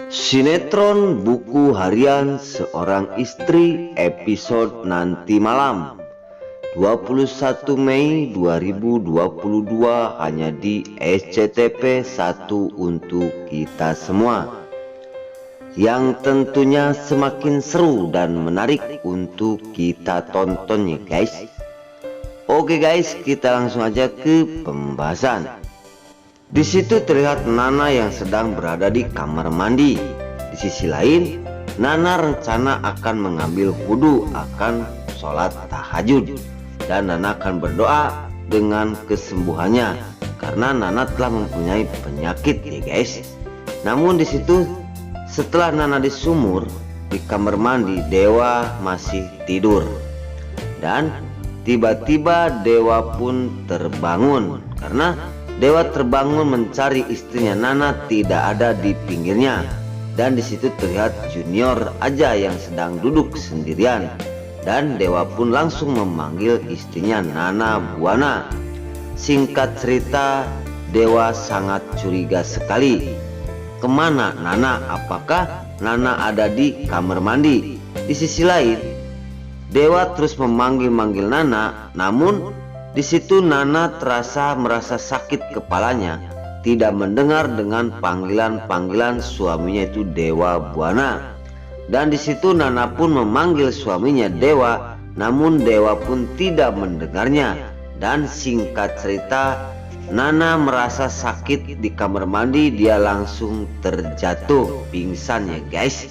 Sinetron buku harian seorang istri episode nanti malam 21 Mei 2022 hanya di SCTV 1 untuk kita semua, yang tentunya semakin seru dan menarik untuk kita tontonnya guys. Oke guys, kita langsung aja ke pembahasan. Di situ terlihat Nana yang sedang berada di kamar mandi. Di sisi lain, Nana rencana akan mengambil wudhu akan sholat tahajud, dan Nana akan berdoa dengan kesembuhannya karena Nana telah mempunyai penyakit ya guys. Namun di situ setelah Nana disumur di kamar mandi, Dewa masih tidur dan tiba-tiba Dewa pun terbangun karena Dewa terbangun mencari istrinya. Nana tidak ada di pinggirnya, dan di situ terlihat Junior aja yang sedang duduk sendirian. Dan Dewa pun langsung memanggil istrinya Nana Buana. Singkat cerita, Dewa sangat curiga sekali. Kemana Nana? Apakah Nana ada di kamar mandi? Di sisi lain, Dewa terus memanggil-manggil Nana, namun di situ Nana merasa sakit kepalanya, tidak mendengar dengan panggilan-panggilan suaminya itu Dewa Buana. Dan di situ Nana pun memanggil suaminya Dewa, namun Dewa pun tidak mendengarnya. Dan singkat cerita, Nana merasa sakit di kamar mandi, dia langsung terjatuh pingsan ya guys.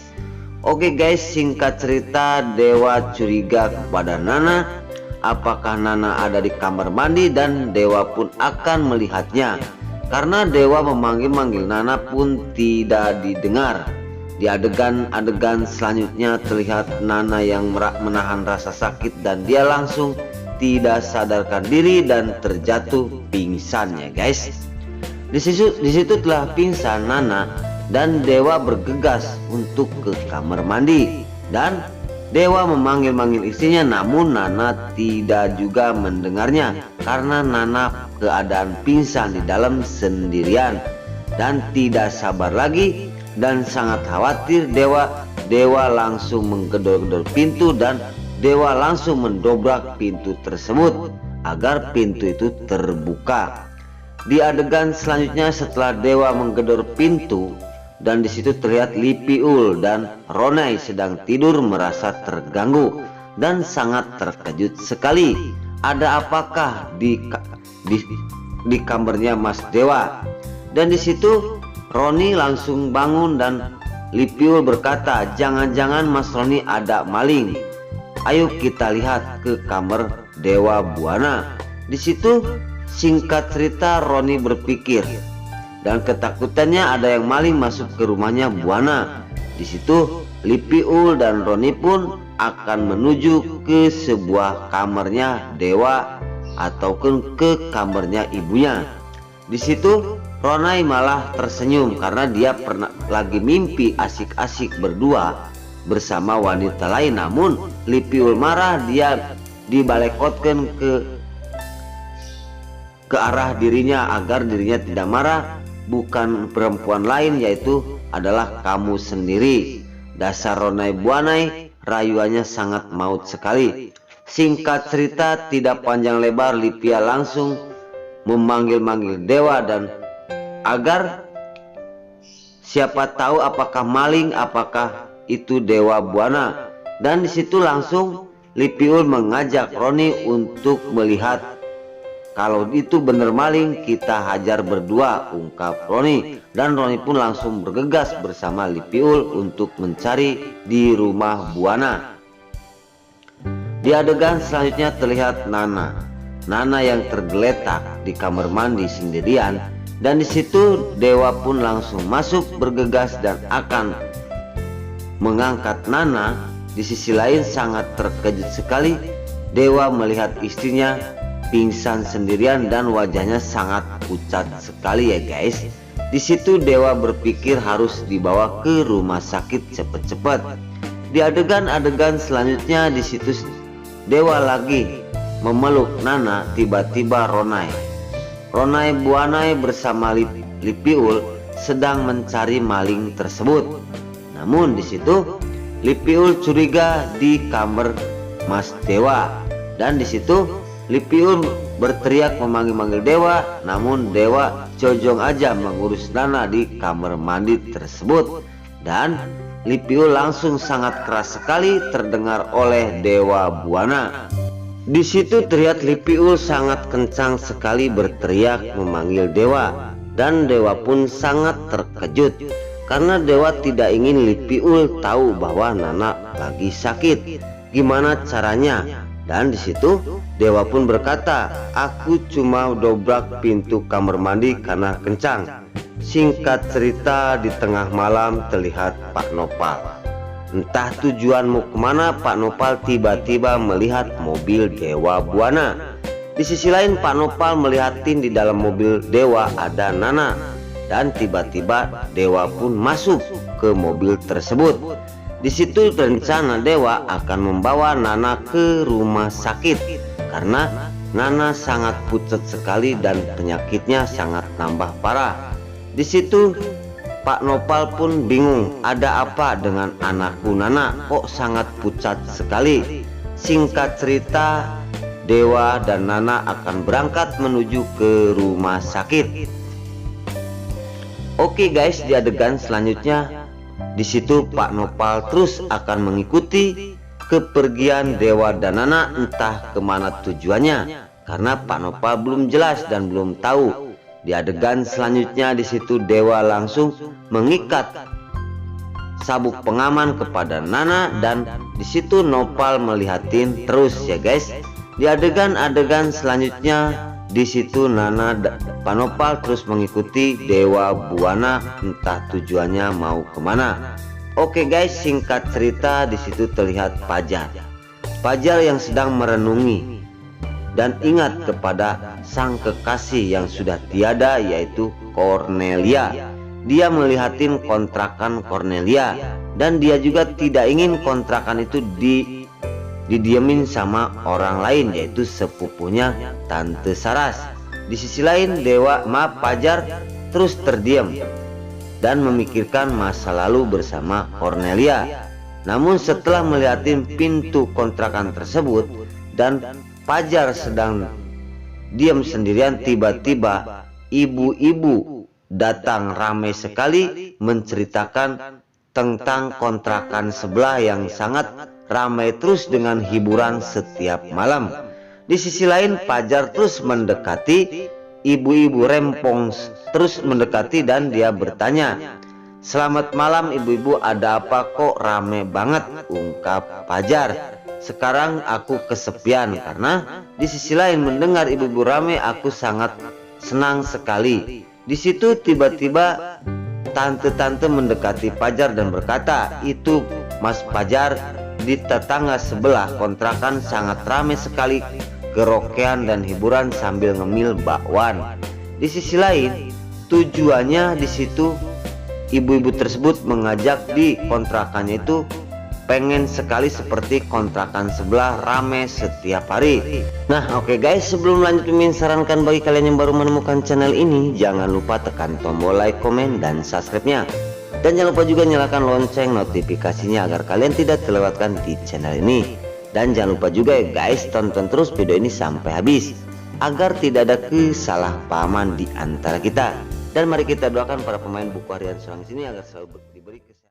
Oke guys, singkat cerita Dewa curiga kepada Nana. Apakah Nana ada di kamar mandi, dan Dewa pun akan melihatnya. Karena Dewa memanggil-manggil Nana pun tidak didengar. Di adegan selanjutnya terlihat Nana yang menahan rasa sakit dan dia langsung tidak sadarkan diri dan terjatuh pingsan ya guys. Di situ telah pingsan Nana dan Dewa bergegas untuk ke kamar mandi, dan Dewa memanggil-manggil istrinya, namun Nana tidak juga mendengarnya karena Nana keadaan pingsan di dalam sendirian. Dan tidak sabar lagi dan sangat khawatir Dewa langsung menggedor-gedor pintu, dan Dewa langsung mendobrak pintu tersebut agar pintu itu terbuka. Di adegan selanjutnya setelah Dewa menggedor pintu, dan di situ terlihat Lipiul dan Ronai sedang tidur merasa terganggu dan sangat terkejut sekali. Ada apakah di kamarnya Mas Dewa? Dan di situ Roni langsung bangun dan Lipiul berkata, jangan-jangan Mas Roni ada maling. Ayo kita lihat ke kamar Dewa Buana. Di situ singkat cerita Roni berpikir dan ketakutannya ada yang maling masuk ke rumahnya Buana. Di situ Lipiul dan Roni pun akan menuju ke sebuah kamarnya Dewa ataupun ke kamarnya ibunya. Di situ Ronai malah tersenyum karena dia pernah lagi mimpi asik-asik berdua bersama wanita lain. Namun Lipiul marah, dia dibalekotkan ke arah dirinya agar dirinya tidak marah. Bukan perempuan lain, yaitu adalah kamu sendiri. Dasar Ronai Buanai, rayuannya sangat maut sekali. Singkat cerita tidak panjang lebar, Lipia langsung memanggil-manggil Dewa dan agar siapa tahu apakah maling, apakah itu Dewa Buana. Dan disitu langsung Lipiul mengajak Roni untuk melihat. Kalau itu benar maling, kita hajar berdua, ungkap Roni. Dan Roni pun langsung bergegas bersama Lipiul untuk mencari di rumah Buana. Di adegan selanjutnya terlihat Nana yang tergeletak di kamar mandi sendirian. Dan di situ Dewa pun langsung masuk bergegas dan akan mengangkat Nana. Di sisi lain sangat terkejut sekali Dewa melihat istrinya pingsan sendirian dan wajahnya sangat pucat sekali ya guys. Di situ Dewa berpikir harus dibawa ke rumah sakit cepat-cepat. Di adegan selanjutnya di situ Dewa lagi memeluk Nana, tiba-tiba Ronai Buanai bersama Lipiul sedang mencari maling tersebut. Namun di situ Lipiul curiga di kamar Mas Dewa, dan di situ Lipiul berteriak memanggil-manggil Dewa, namun Dewa jojong aja mengurus Nana di kamar mandi tersebut. Dan Lipiul langsung sangat keras sekali terdengar oleh Dewa Buana. Di situ terlihat Lipiul sangat kencang sekali berteriak memanggil Dewa, dan Dewa pun sangat terkejut karena Dewa tidak ingin Lipiul tahu bahwa Nana lagi sakit. Gimana caranya? Dan di situ Dewa pun berkata, "Aku cuma dobrak pintu kamar mandi karena kencang." Singkat cerita, di tengah malam terlihat Pak Nopal. Entah tujuanmu kemana, Pak Nopal tiba-tiba melihat mobil Dewa Buana. Di sisi lain Pak Nopal melihatin di dalam mobil Dewa ada Nana, dan tiba-tiba Dewa pun masuk ke mobil tersebut. Di situ rencana Dewa akan membawa Nana ke rumah sakit karena Nana sangat pucat sekali dan penyakitnya sangat nambah parah. Di situ Pak Nopal pun bingung, ada apa dengan anakku Nana, kok sangat pucat sekali. Singkat cerita, Dewa dan Nana akan berangkat menuju ke rumah sakit. Oke guys, di adegan selanjutnya di situ Pak Nopal terus akan mengikuti kepergian Dewa dan Nana, entah kemana tujuannya karena Pak Nopal belum jelas dan belum tahu. Di adegan selanjutnya di situ Dewa langsung mengikat sabuk pengaman kepada Nana, dan di situ Nopal melihatin terus ya guys. Di adegan-adegan selanjutnya di situ Pak Nopal terus mengikuti Dewa Buana, entah tujuannya mau kemana. Oke guys, singkat cerita di situ terlihat Fajar yang sedang merenungi dan ingat kepada sang kekasih yang sudah tiada, yaitu Cornelia. Dia melihatin kontrakan Cornelia, dan dia juga tidak ingin kontrakan itu didiemin sama orang lain, yaitu sepupunya Tante Saras. Di sisi lain Fajar terus terdiam dan memikirkan masa lalu bersama Cornelia. Namun setelah melihatin pintu kontrakan tersebut dan Fajar sedang diam sendirian, tiba-tiba ibu-ibu datang ramai sekali menceritakan tentang kontrakan sebelah yang sangat ramai terus dengan hiburan setiap malam. Di sisi lain Fajar terus mendekati ibu-ibu rempong, terus mendekati dan dia bertanya, "Selamat malam ibu-ibu, ada apa kok rame banget?" ungkap Fajar. "Sekarang aku kesepian karena di sisi lain mendengar ibu-ibu rame aku sangat senang sekali." Di situ tiba-tiba tante-tante mendekati Fajar dan berkata, "Itu Mas Fajar, di tetangga sebelah kontrakan sangat ramai sekali kerokean dan hiburan sambil ngemil bakwan." Di sisi lain tujuannya di situ ibu-ibu tersebut mengajak di kontrakannya itu pengen sekali seperti kontrakan sebelah rame setiap hari. Nah oke guys, sebelum lanjut Mimin sarankan bagi kalian yang baru menemukan channel ini, jangan lupa tekan tombol like, komen, dan subscribe-nya. Dan jangan lupa juga nyalakan lonceng notifikasinya agar kalian tidak terlewatkan di channel ini. Dan jangan lupa juga ya guys, tonton terus video ini sampai habis agar tidak ada kesalahpahaman di antara kita. Dan mari kita doakan para pemain buku harian Surangis ini agar selalu diberi kesehatan.